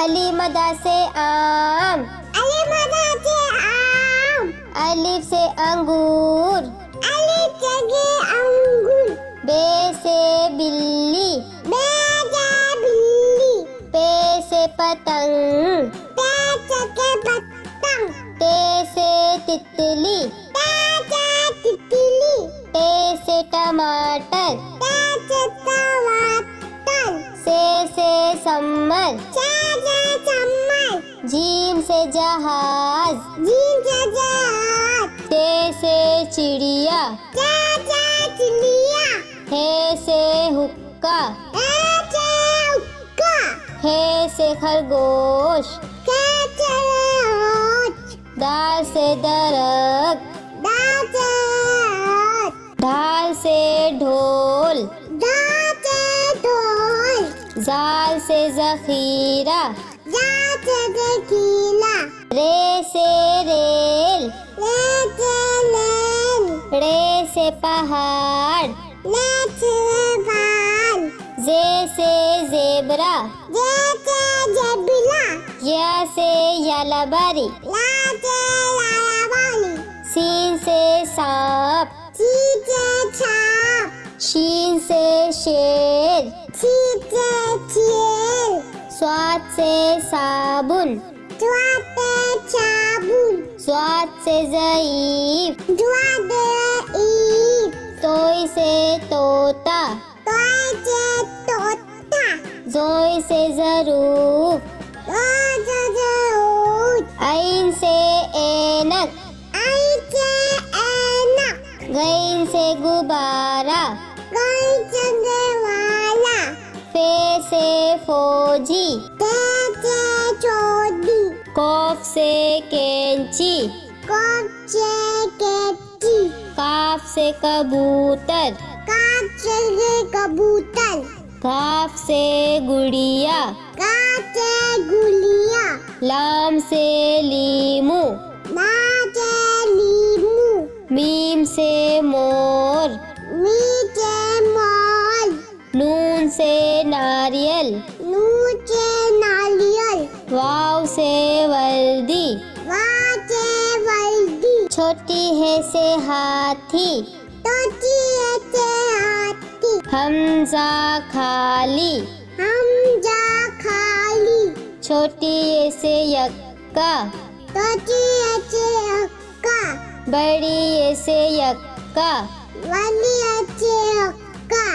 अली मदा से आम, अली मदा से आम, अलिफ से अंगूर, अलिफ से अंगूर, बे से बिल्ली, बे से बिल्ली, पे से पतंग, पे से पतंग, ते से तितली, ते से तितली, टे से टमाटर, ते से टमाटर, से सम्मर, से चम्मच, जीम से जहाज, जीम से जहाज, से चिड़िया, से चिड़िया, हे से हुक्का, से हुक्का, हे से खरगोश, से खरगोश, दाल से दरख्त, दाल से ढाल से ढोल, दाल से ढोल, जाल से जखीरा, जाल से जखीरा, रे से रेल, ले से लेन, रे से पहाड़, ले से बाल, जे से जेबरा, जे से जबला, या से यालाबारी, ला से लायावाली, सीन से सांप, ची से छाप, शीन से शेर, छी से छेल, स्वाद से साबुन, स्वाद से साबुन, स्वाद से ज़ईफ, स्वाद से ईद, तोई से तोता, तोय से तोता, जोई से ज़रूफ, रोज जरूर, ऐन से ऐनक, आई से ऐनक, गैन से गुब्बारा, गई चंगे वाला, फे से फौजी, ते से चोदी, कौफ से कैंची, कौप से कैची, काफ से कबूतर, काप से कबूतर, घाफ से गुड़िया, काप से गुलिया, लाम से लीमू, ना से लीमू, मीम से मोर, मी से मोल, नून से नारियल, नू से नारियल, वाव से वर्दी, वा से वर्दी, छोटी है से हाथी, तोची से हाथी, हमजा खाली, हम जा खाली, छोटी ये से यक्का, तोची से अक्का, बड़ी ये से यक्का, वाली से अक्का,